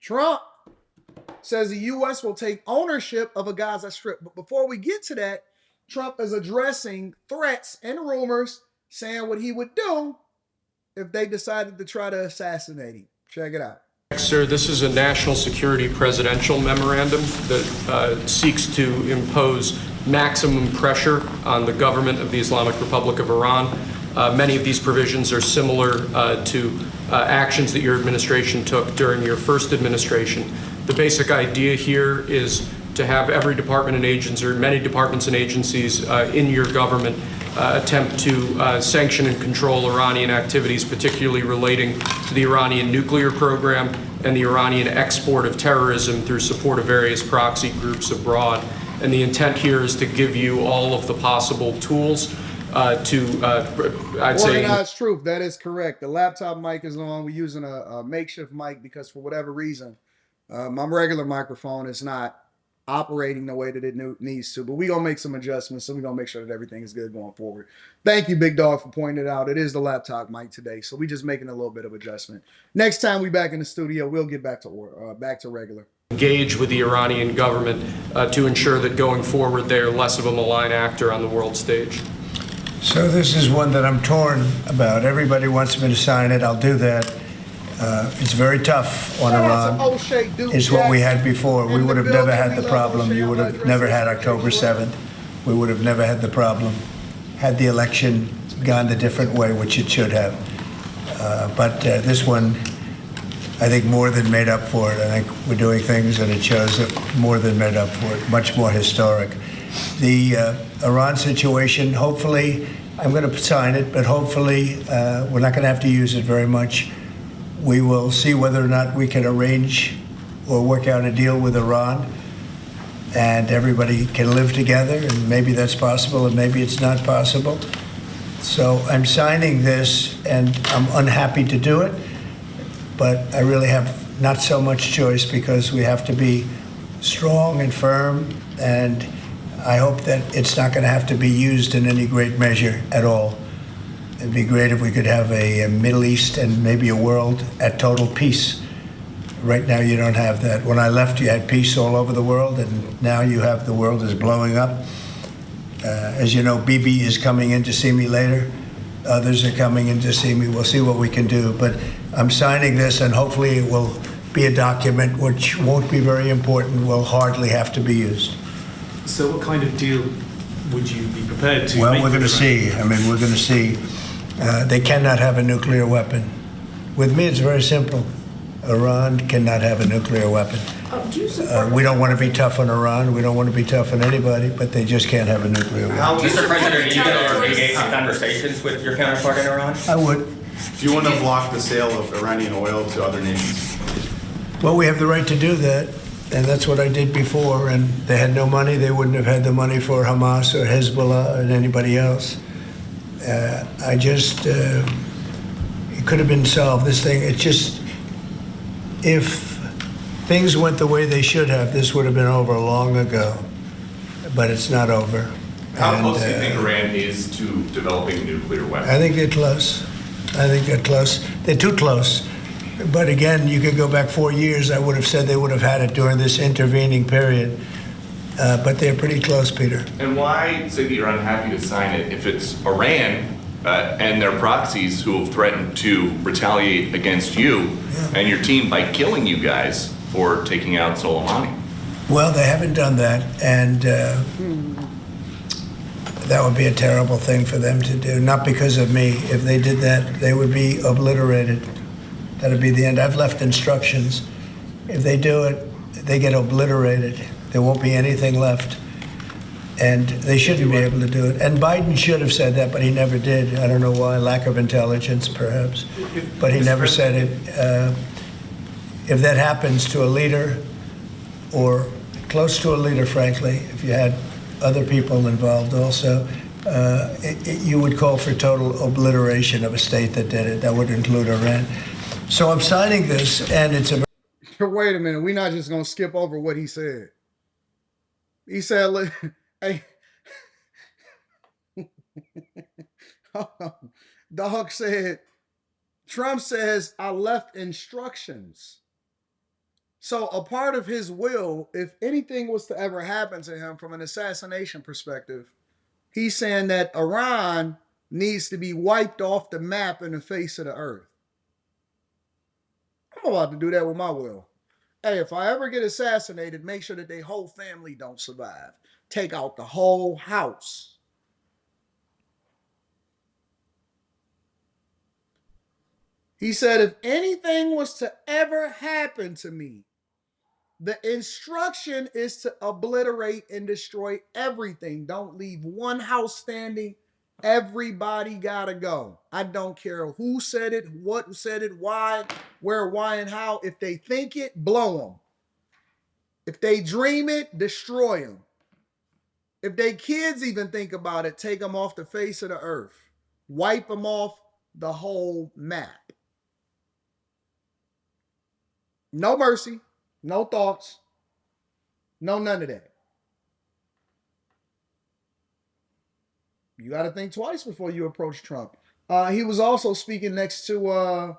Trump says the U.S. will take ownership of a Gaza Strip. But before we get to that, Trump is addressing threats and rumors, saying what he would do if they decided to try to assassinate him. Check it out. Sir, this is a national security presidential memorandum that seeks to impose maximum pressure on the government of the Islamic Republic of Iran. Many of these provisions are similar to actions that your administration took during your first administration. The basic idea here is to have every department and agency, or many departments and agencies in your government attempt to sanction and control Iranian activities, particularly relating to the Iranian nuclear program and the Iranian export of terrorism through support of various proxy groups abroad. And the intent here is to give you all of the possible tools I'd say... Organized truth, that is correct. The laptop mic is on. We're using a makeshift mic because for whatever reason, my regular microphone is not operating the way that it needs to, but we're going to make some adjustments, so we're going to make sure that everything is good going forward. Thank you, Big Dog, for pointing it out. It is the laptop mic today, so we're just making a little bit of adjustment. Next time we back in the studio, we'll get back to regular. Engage with the Iranian government to ensure that going forward they are less of a malign actor on the world stage. So this is one that I'm torn about. Everybody wants me to sign it. I'll do that. It's very tough on Iran. It's what we had before. We would have never had the problem. You would have never had October 7th. We would have never had the problem had the election gone a different way, which it should have. But this one, I think, more than made up for it. I think we're doing things, and it shows that more than made up for it, much more historic. The Iran situation, hopefully, I'm going to sign it, but hopefully we're not going to have to use it very much. We will see whether or not we can arrange or work out a deal with Iran, and everybody can live together, and maybe that's possible, and maybe it's not possible. So I'm signing this, and I'm unhappy to do it, but I really have not so much choice because we have to be strong and firm, and I hope that it's not going to have to be used in any great measure at all. It'd be great if we could have a Middle East and maybe a world at total peace. Right now you don't have that. When I left, you had peace all over the world, and now you have the world is blowing up. As you know, Bibi is coming in to see me later. Others are coming in to see me. We'll see what we can do. But I'm signing this, and hopefully it will be a document which won't be very important, will hardly have to be used. So what kind of deal would you be prepared to make? Well, we're going to see. I mean, we're going to see. They cannot have a nuclear weapon. With me, it's very simple. Iran cannot have a nuclear weapon. We don't want to be tough on Iran. We don't want to be tough on anybody, but they just can't have a nuclear weapon. Mr. President, are you going to engage in conversations with your counterpart in Iran? I would. Do you want to block the sale of Iranian oil to other nations? Well, we have the right to do that, and that's what I did before, and they had no money. They wouldn't have had the money for Hamas or Hezbollah and anybody else. It could have been solved. This thing, it just, if things went the way they should have, this would have been over long ago, but it's not over. How close do you think Iran is to developing a nuclear weapon? I think they're close. I think they're close. They're too close. But again, you could go back 4 years. I would have said they would have had it during this intervening period. But they're pretty close, Peter. And why say that you're unhappy to sign it if it's Iran and their proxies who have threatened to retaliate against you and your team by killing you guys for taking out Soleimani? Well, they haven't done that, and that would be a terrible thing for them to do. Not because of me. If they did that, they would be obliterated. That would be the end. I've left instructions. If they do it, they get obliterated. There won't be anything left. And they shouldn't be able to do it. And Biden should have said that, but he never did. I don't know why, lack of intelligence, perhaps. But he never said it. If that happens to a leader, or close to a leader, frankly, if you had other people involved also, you would call for total obliteration of a state that did it. That would include Iran. So I'm signing this, and it's a... Wait a minute. We're not just going to skip over what he said. He said, hey, Dog said, Trump says, I left instructions. So a part of his will, if anything was to ever happen to him from an assassination perspective, he's saying that Iran needs to be wiped off the map in the face of the earth. I'm about to do that with my will. Hey, if I ever get assassinated, make sure that their whole family don't survive. Take out the whole house. He said, if anything was to ever happen to me, the instruction is to obliterate and destroy everything. Don't leave one house standing. Everybody gotta go. I don't care who said it, what said it, why, where, why, and how. If they think it, blow them. If they dream it, destroy them. If they kids even think about it, take them off the face of the earth. Wipe them off the whole map. No mercy, no thoughts, no none of that. You got to think twice before you approach Trump. He was also speaking next to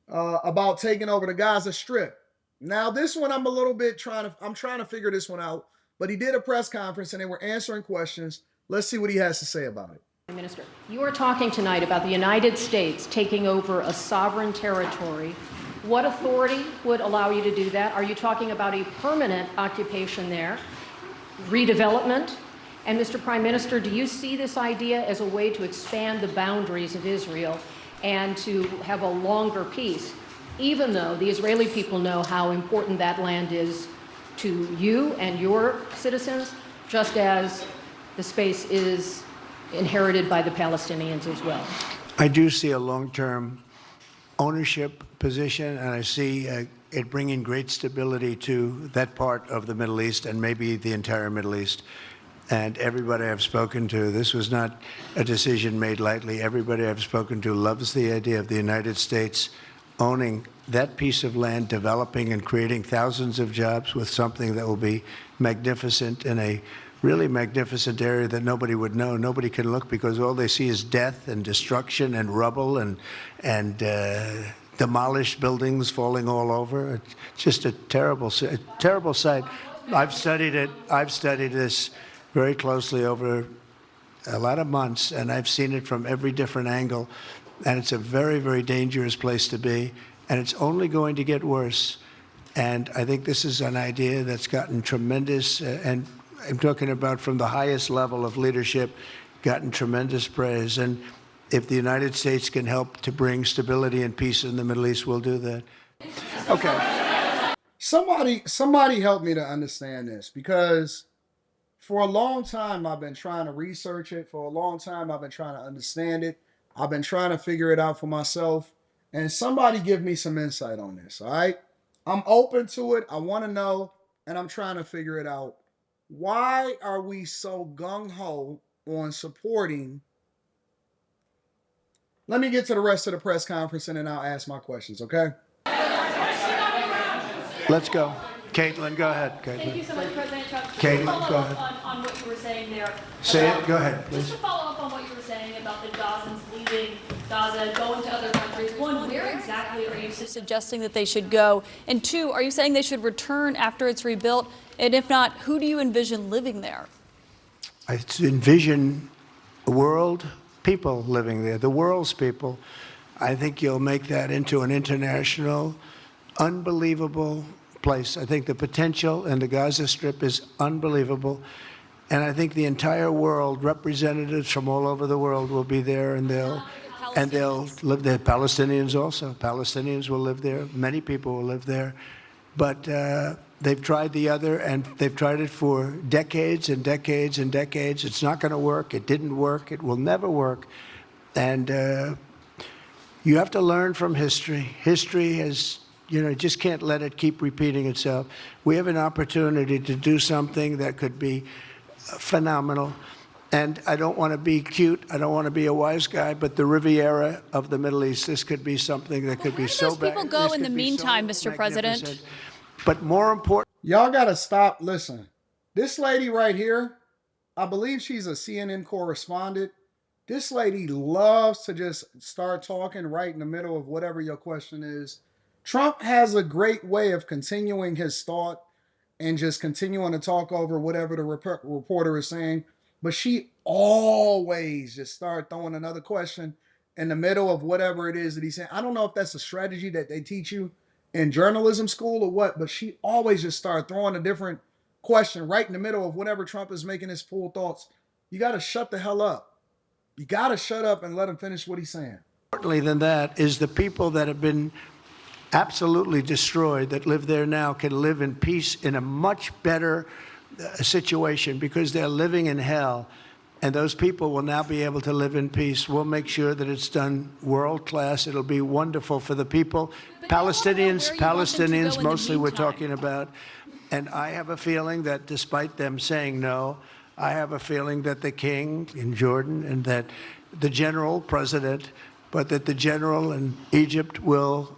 about taking over the Gaza Strip. Now, this one I'm a little bit I'm trying to figure this one out. But he did a press conference and they were answering questions. Let's see what he has to say about it. Minister, you are talking tonight about the United States taking over a sovereign territory. What authority would allow you to do that? Are you talking about a permanent occupation there, redevelopment? And Mr. Prime Minister, do you see this idea as a way to expand the boundaries of Israel and to have a longer peace, even though the Israeli people know how important that land is to you and your citizens, just as the space is inherited by the Palestinians as well? I do see a long-term ownership position, and I see it bringing great stability to that part of the Middle East and maybe the entire Middle East. And everybody I've spoken to, this was not a decision made lightly. Everybody I've spoken to loves the idea of the United States owning that piece of land, developing and creating thousands of jobs with something that will be magnificent in a really magnificent area that nobody would know. Nobody can look because all they see is death and destruction and rubble and demolished buildings falling all over. It's just a terrible sight. I've studied it. I've studied this very closely over a lot of months, and I've seen it from every different angle. And it's a very, very dangerous place to be, and it's only going to get worse. And I think this is an idea that's gotten tremendous, and I'm talking about from the highest level of leadership, gotten tremendous praise. And if the United States can help to bring stability and peace in the Middle East, we'll do that. Okay. Somebody help me to understand this, because for a long time I've been trying to research it. For a long time I've been trying to understand it. I've been trying to figure it out for myself. And somebody give me some insight on this, all right? I'm open to it. I want to know, and I'm trying to figure it out. Why are we so gung-ho on supporting? Let me get to the rest of the press conference and then I'll ask my questions, okay? Let's go. Caitlin, go ahead. Caitlin. Thank you so much, President Trump. Caitlin, Just to go follow ahead. up on what you were saying there. Say it. Go ahead, please. Just to follow up on what you were saying about the Gazans leaving Gaza, going to other countries. One, where exactly are you suggesting that they should go? And two, are you saying they should return after it's rebuilt? And if not, who do you envision living there? I envision the world, people living there, the world's people. I think you'll make that into an international, unbelievable place. I think the potential in the Gaza Strip is unbelievable. And I think the entire world, representatives from all over the world will be there, and they'll live there. Palestinians also. Palestinians will live there. Many people will live there. But they've tried the other, and they've tried it for decades and decades and decades. It's not going to work. It didn't work. It will never work. And you have to learn from history. History has, just can't let it keep repeating itself. We have an opportunity to do something that could be phenomenal. And I don't want to be cute. I don't want to be a wise guy, but the Riviera of the Middle East, this could be something that could be so bad. Where do those people go in the meantime, Mr. President? But more important. Y'all got to stop. Listen, this lady right here, I believe she's a CNN correspondent. This lady loves to just start talking right in the middle of whatever your question is. Trump has a great way of continuing his thought and just continuing to talk over whatever the reporter is saying. But she always just start throwing another question in the middle of whatever it is that he's saying. I don't know if that's a strategy that they teach you in journalism school or what, but she always just start throwing a different question right in the middle of whatever Trump is making his full thoughts. You got to shut the hell up. You got to shut up and let him finish what he's saying. Importantly than that is the people that have been absolutely destroyed that live there now can live in peace in a much better situation because they're living in hell. And those people will now be able to live in peace. We'll make sure that it's done world class. It'll be wonderful for the people. Palestinians mostly we're talking about. And I have a feeling that despite them saying no, I have a feeling that the king in Jordan and that the general president, but that the general in Egypt will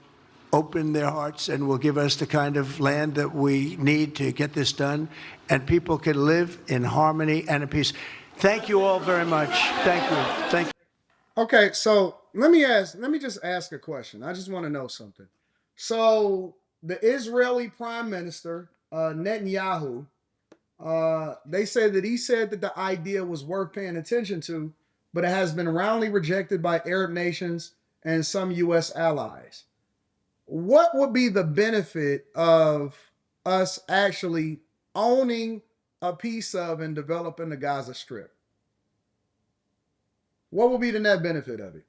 open their hearts and will give us the kind of land that we need to get this done. And people can live in harmony and in peace. Thank you all very much. Thank you. Thank you. Okay, so let me just ask a question. I just want to know something. So the Israeli Prime Minister, Netanyahu, they said that he said that the idea was worth paying attention to, but it has been roundly rejected by Arab nations and some U.S. allies. What would be the benefit of us actually owning a piece of and developing the Gaza Strip? What will be the net benefit of it?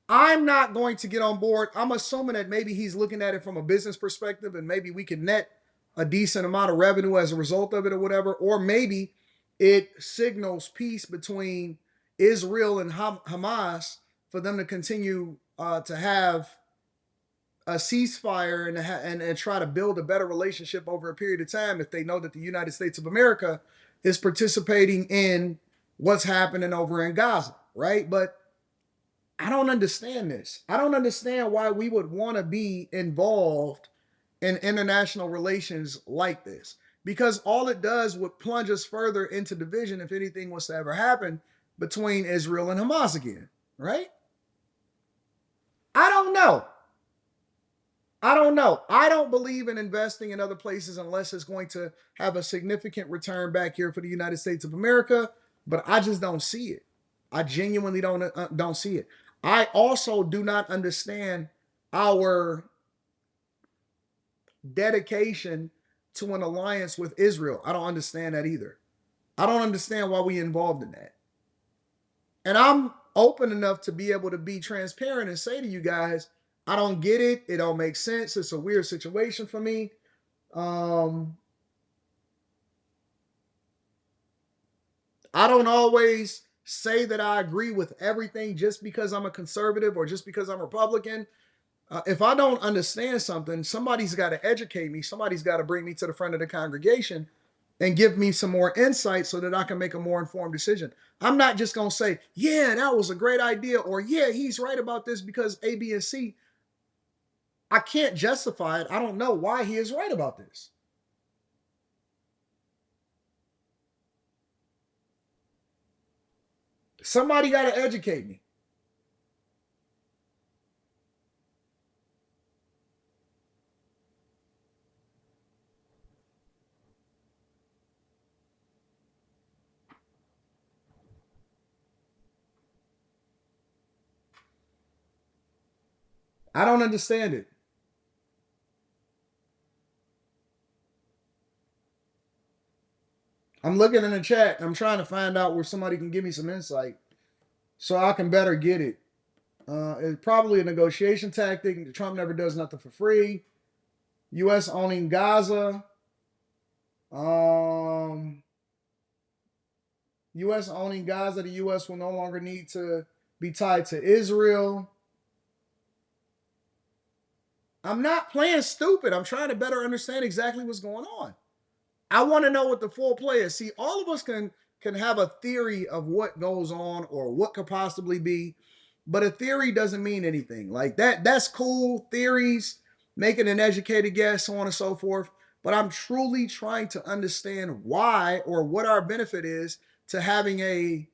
I'm not going to get on board. I'm assuming that maybe he's looking at it from a business perspective and maybe we can net a decent amount of revenue as a result of it or whatever. Or maybe it signals peace between Israel and Hamas for them to continue to have a ceasefire and try to build a better relationship over a period of time if they know that the United States of America is participating in what's happening over in Gaza, right? But I don't understand this. I don't understand why we would want to be involved in international relations like this, because all it does would plunge us further into division if anything was to ever happen between Israel and Hamas again, right? I don't know. I don't believe in investing in other places unless it's going to have a significant return back here for the United States of America, but I just don't see it. I genuinely don't see it. I also do not understand our dedication to an alliance with Israel. I don't understand that either. I don't understand why we involved in that. And I'm open enough to be able to be transparent and say to you guys, I don't get it. It don't make sense. It's a weird situation for me. I don't always say that I agree with everything just because I'm a conservative or just because I'm Republican. If I don't understand something, somebody's got to educate me. Somebody's got to bring me to the front of the congregation and give me some more insight so that I can make a more informed decision. I'm not just going to say, yeah, that was a great idea, or yeah, he's right about this because A, B, and C. I can't justify it. I don't know why he is right about this. Somebody got to educate me. I don't understand it. I'm looking in the chat and I'm trying to find out where somebody can give me some insight so I can better get it. It's probably a negotiation tactic. Trump never does nothing for free. U.S. owning Gaza. U.S. owning Gaza. The U.S. will no longer need to be tied to Israel. I'm not playing stupid. I'm trying to better understand exactly what's going on. I want to know what the full play is. See, all of us can have a theory of what goes on or what could possibly be, but a theory doesn't mean anything. Like that's cool, theories, making an educated guess, so on and so forth. But I'm truly trying to understand why or what our benefit is to having a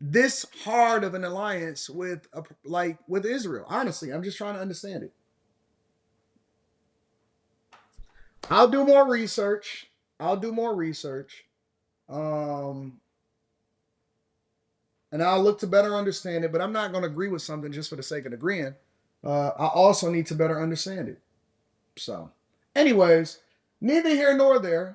this hard of an alliance with with Israel. Honestly, I'm just trying to understand it. I'll do more research. And I'll look to better understand it, but I'm not going to agree with something just for the sake of agreeing. I also need to better understand it. So, anyways, neither here nor there.